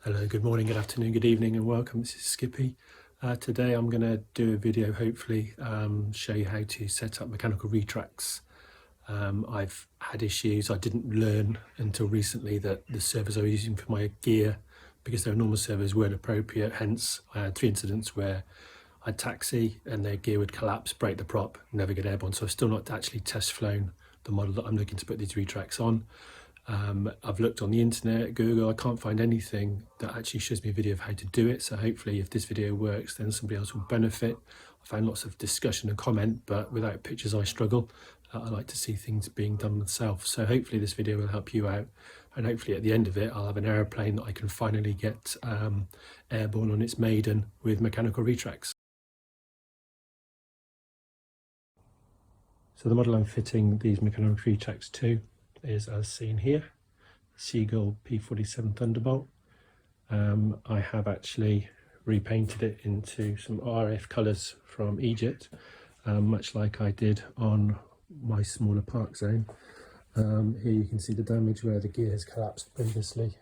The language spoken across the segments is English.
Hello, good morning, good afternoon, good evening, and welcome. This is SKippy. Today I'm going to do a video, hopefully show you how to set up mechanical retracts. I've had issues. I didn't learn until recently that the servos I was using for my gear, because their normal servos weren't appropriate. Hence, I had 3 incidents where I'd taxi and their gear would collapse, break the prop, never get airborne. So I've still not actually test flown the model that I'm looking to put these retracts on. I've looked on the internet, Google, I can't find anything that actually shows me a video of how to do it. So hopefully if this video works, then somebody else will benefit. I found lots of discussion and comment, but without pictures I struggle. I like to see things being done myself. So hopefully this video will help you out. And hopefully at the end of it, I'll have an aeroplane that I can finally get airborne on its maiden with mechanical retracts. So the model I'm fitting these mechanical retracts to is as seen here, Seagull P47 Thunderbolt. I have actually repainted it into some RF colours from Egypt, much like I did on my smaller park zone. Here you can see the damage where the gear has collapsed previously.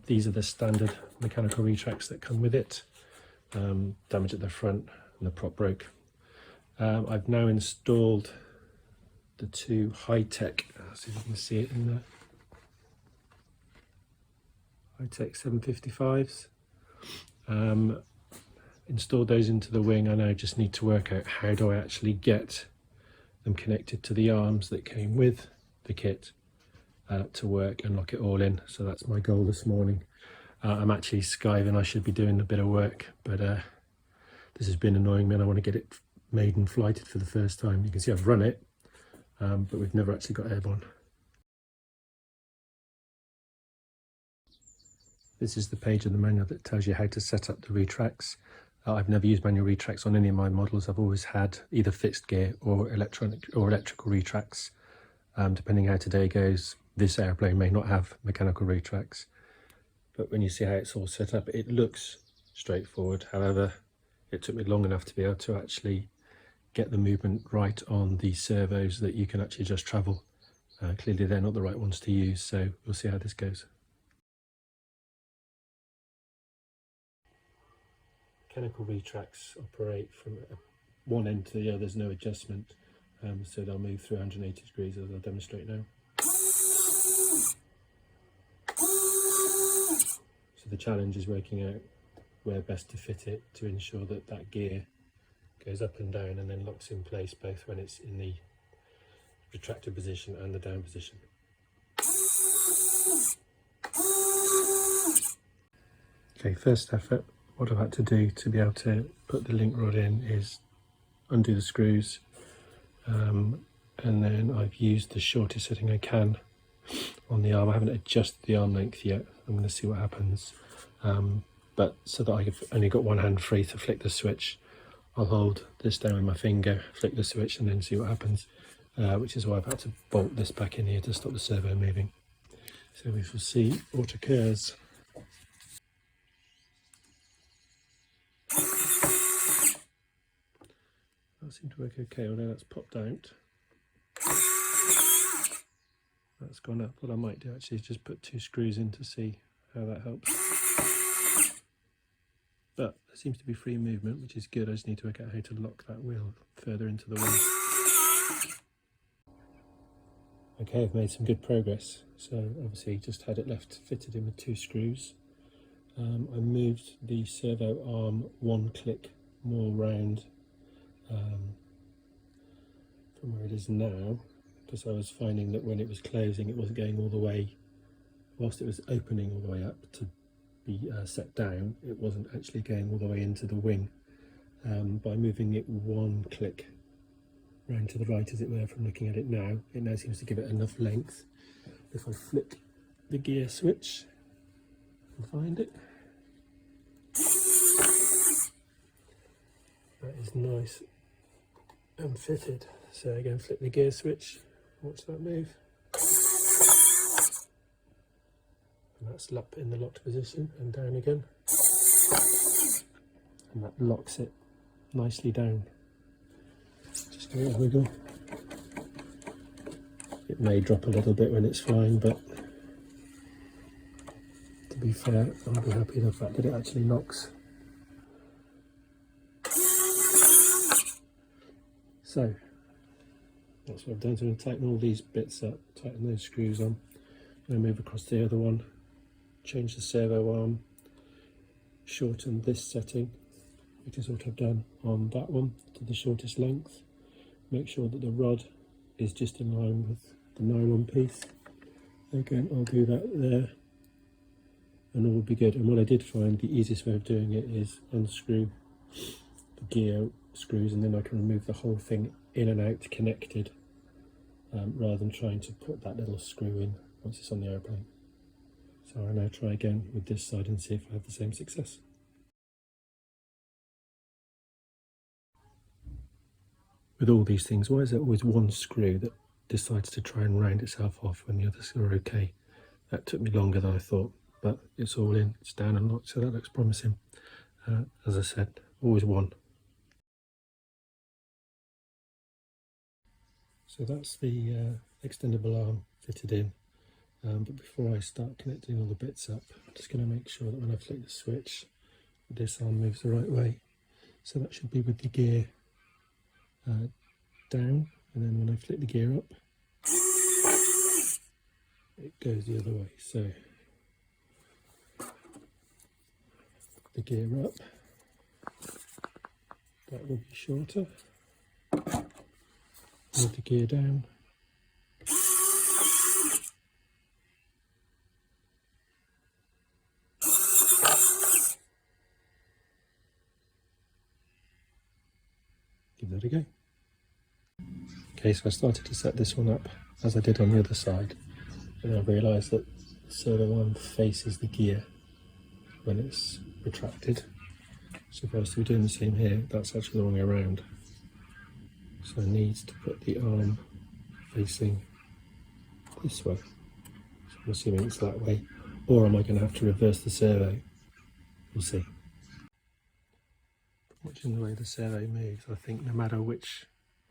These are the standard mechanical retracts that come with it. Damage at the front and the prop broke. I've now installed the 2 high-tech, see if you can see it in there, high-tech 755s. Installed those into the wing. I now just need to work out how do I actually get them connected to the arms that came with the kit to work and lock it all in. So that's my goal this morning. I'm actually skiving, I should be doing a bit of work, but this has been annoying me and I want to get it made and flighted for the first time. You can see I've run it, but we've never actually got airborne. This is the page of the manual that tells you how to set up the retracts. I've never used manual retracts on any of my models. I've always had either fixed gear or electrical retracts. Depending how today goes, this airplane may not have mechanical retracts. But when you see how it's all set up, it looks straightforward. However, it took me long enough to be able to actually get the movement right on the servos that you can actually just travel. Clearly they're not the right ones to use, so we'll see how this goes. Mechanical retracts operate from one end to the other, there's no adjustment, so they'll move through 180 degrees as I'll demonstrate now. So the challenge is working out where best to fit it to ensure that that gear goes up and down and then locks in place both when it's in the retracted position and the down position. Okay, first effort, what I've had to do to be able to put the link rod in is undo the screws, and then I've used the shortest setting I can on the arm. I haven't adjusted the arm length yet. I'm going to see what happens, but so that I've only got one hand free to flick the switch, I'll hold this down with my finger, flick the switch and then see what happens, which is why I've had to bolt this back in here to stop the servo moving. So we shall see what occurs. That seemed to work okay, although that's popped out. That's gone up. What I might do actually is just put 2 screws in to see how that helps. But there seems to be free movement, which is good. I just need to work out how to lock that wheel further into the wing. Okay, I've made some good progress. So obviously just had it left fitted in with 2 screws. I moved the servo arm 1 click more round from where it is now, because I was finding that when it was closing it wasn't going all the way, whilst it was opening all the way up to be set down, it wasn't actually going all the way into the wing. By moving it 1 click round to the right, as it were, from looking at it now, it now seems to give it enough length. If I flick the gear switch and find it, that is nice and fitted. So again, flick the gear switch, watch that move. And that's up in the locked position and down again. And that locks it nicely down. Just give it a wiggle. It may drop a little bit when it's flying, but to be fair, I'll be happy with the fact that it actually locks. So that's what I've done. So I'm going to tighten all these bits up, tighten those screws on, and move across to the other one, change the servo arm, shorten this setting, which is what I've done on that one, to the shortest length. Make sure that the rod is just in line with the nylon piece. Again, I'll do that there, and all will be good. And what I did find, the easiest way of doing it is unscrew the gear screws, and then I can remove the whole thing in and out connected, rather than trying to put that little screw in once it's on the airplane. So I'll now try again with this side and see if I have the same success. With all these things, why is there always one screw that decides to try and round itself off when the others are okay? That took me longer than I thought, but it's all in, it's down and locked, so that looks promising. As I said, always one. So that's the extendable arm fitted in, but before I start connecting all the bits up, I'm just going to make sure that when I flick the switch, this arm moves the right way. So that should be with the gear down, and then when I flick the gear up, it goes the other way. So the gear up, that will be shorter. With the gear down, give that a go. Okay, so I started to set this one up as I did on the other side, and I realised that the servo arm faces the gear when it's retracted. So if I was to be doing the same here, that's actually the wrong way around. So I need to put the arm facing this way. So I'm assuming it's that way. Or am I going to have to reverse the servo? We'll see. Watching the way the servo moves, I think no matter whether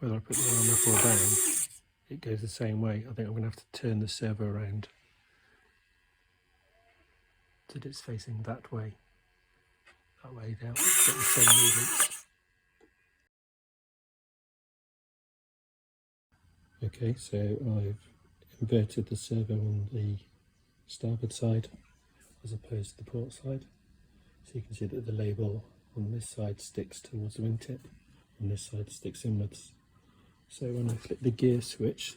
I put the arm up or down, it goes the same way. I think I'm going to have to turn the servo around so that it's facing that way. That way they'll get the same movement. Okay, so I've inverted the servo on the starboard side as opposed to the port side. So you can see that the label on this side sticks towards the wingtip, and this side sticks inwards. So when I flip the gear switch,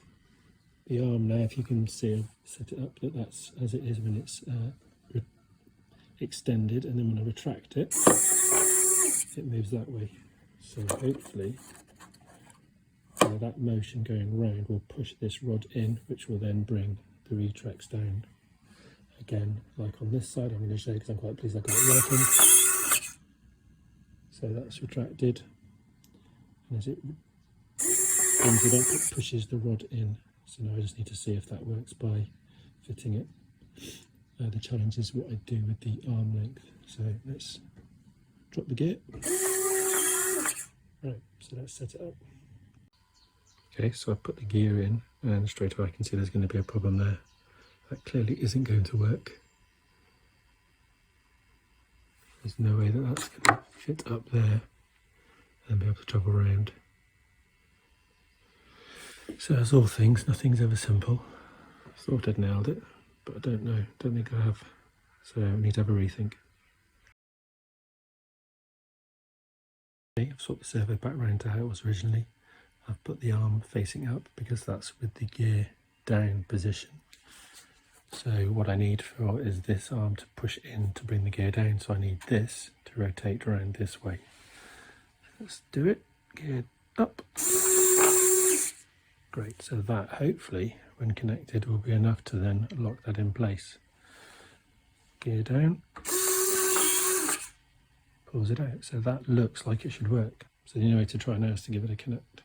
the arm now, if you can see, I've set it up that that's as it is when it's extended, and then when I retract it, it moves that way. So hopefully that motion going round will push this rod in, which will then bring the retracts down. Again, like on this side, I'm going to show you because I'm quite pleased I got it working. So that's retracted, and as it brings it up, it pushes the rod in. So now I just need to see if that works by fitting it. The challenge is what I do with the arm length. So let's drop the gear. Right, so let's set it up. Okay, so I put the gear in, and straight away I can see there's going to be a problem there. That clearly isn't going to work. There's no way that that's going to fit up there and be able to travel around. So as all things, nothing's ever simple. I thought I'd nailed it, but I don't know. Don't think I have. So I need to have a rethink. Okay, I've swapped the servo back round to how it was originally. I've put the arm facing up because that's with the gear down position. So what I need for is this arm to push in to bring the gear down. So I need this to rotate around this way. Let's do it. Gear up. Great. So that hopefully, when connected, will be enough to then lock that in place. Gear down. Pulls it out. So that looks like it should work. So the only way to try now is to give it a connect.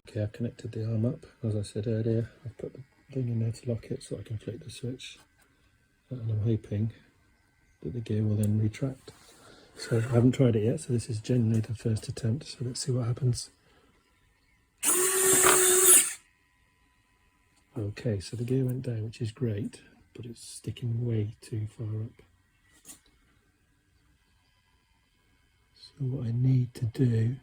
Okay, I've connected the arm up. As I said earlier, I've put the thing in there to lock it so I can flick the switch. And I'm hoping that the gear will then retract. So I haven't tried it yet, so this is genuinely the first attempt. So let's see what happens. Okay, so the gear went down, which is great, but it's sticking way too far up. So what I need to do,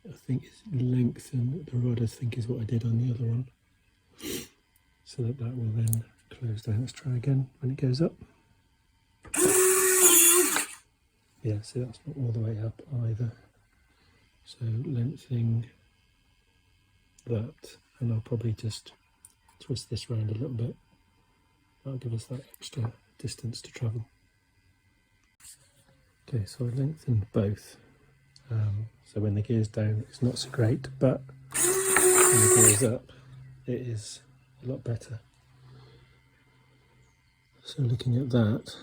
I think, is lengthen the rod, I think is what I did on the other one, so that that will then close down. Let's try again when it goes up. Yeah, see, that's not all the way up either. So lengthening that, and I'll probably just twist this round a little bit. That'll give us that extra distance to travel. Okay, so I lengthened both. So when the gear's down, it's not so great, but when the gear's up, it is a lot better. So looking at that,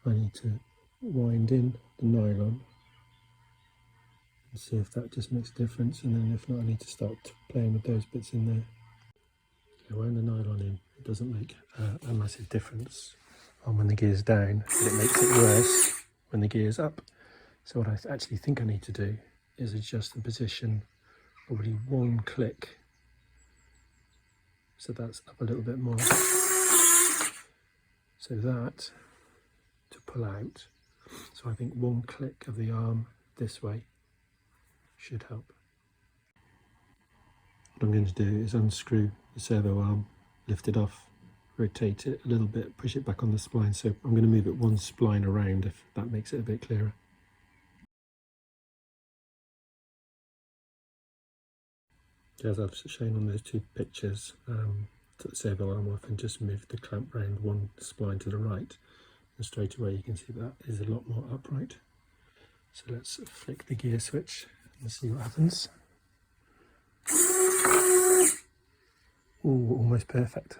I need to wind in the nylon and see if that just makes a difference, and then if not, I need to start playing with those bits in there. Okay, wind the nylon in, it doesn't make a massive difference on when the gear's down, but it makes it worse when the gear's up. So what I actually think I need to do is adjust the position probably one click, so that's up a little bit more, so that to pull out. So I think one click of the arm this way should help. What I'm going to do is unscrew the servo arm, lift it off, rotate it a little bit, push it back on the spline. So I'm going to move it one spline around, if that makes it a bit clearer. As I've shown on those two pictures, took the servo arm off and just moved the clamp round one spline to the right, and straight away you can see that is a lot more upright. So let's flick the gear switch and see what happens. Ooh, almost perfect.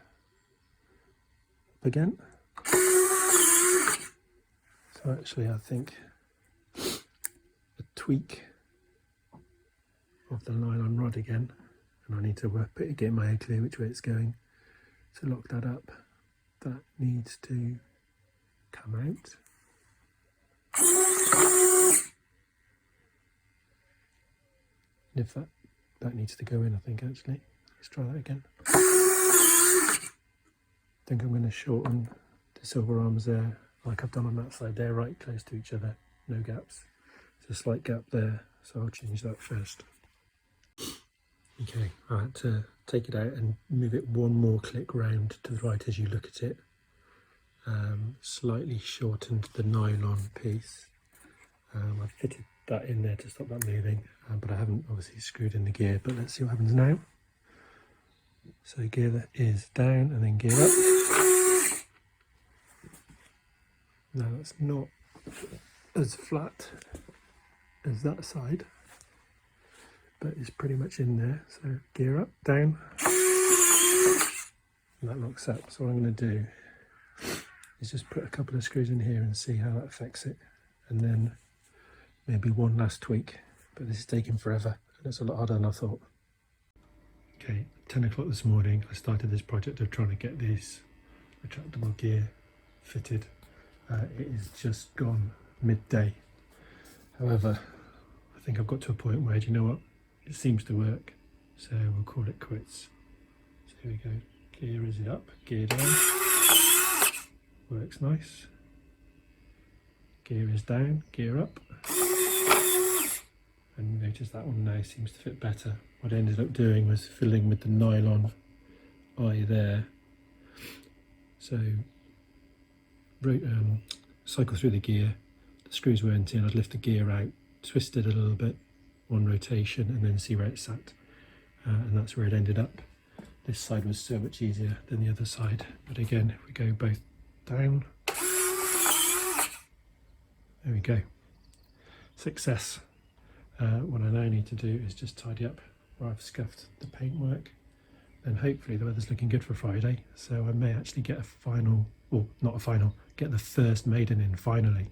Up again. So actually I think a tweak of the nylon rod again, and I need to get my head clear which way it's going. To lock that up, that needs to come out. And if that needs to go in, I think, actually. Let's try that again. I think I'm going to shorten the silver arms there, like I've done on that side. They're right close to each other, no gaps. There's a slight gap there, so I'll change that first. Okay, I had to take it out and move it one more click round to the right as you look at it. Slightly shortened the nylon piece. I've fitted that in there to stop that moving, but I haven't obviously screwed in the gear. But let's see what happens now. So gear is down and then gear up. Now that's not as flat as that side, but it's pretty much in there. So gear up, down, and that locks up. So what I'm going to do is just put a couple of screws in here and see how that affects it, and then maybe one last tweak. But this is taking forever, and it's a lot harder than I thought. Okay, 10 o'clock this morning, I started this project of trying to get this retractable gear fitted. It is just gone midday. However, I think I've got to a point where, do you know what, it seems to work, so we'll call it quits. So here we go, gear is up, gear down, works nice, gear is down, gear up, and notice that one now seems to fit better. What I ended up doing was filling with the nylon eye there, so cycle through the gear, the screws weren't in, I'd lift the gear out, twist it a little bit, one rotation, and then see where it sat, and that's where it ended up. This side was so much easier than the other side, but again, if we go both down, there we go, success. What I now need to do is just tidy up where I've scuffed the paintwork, and hopefully the weather's looking good for Friday, so I may actually get a final, or not a final, get the first maiden in finally.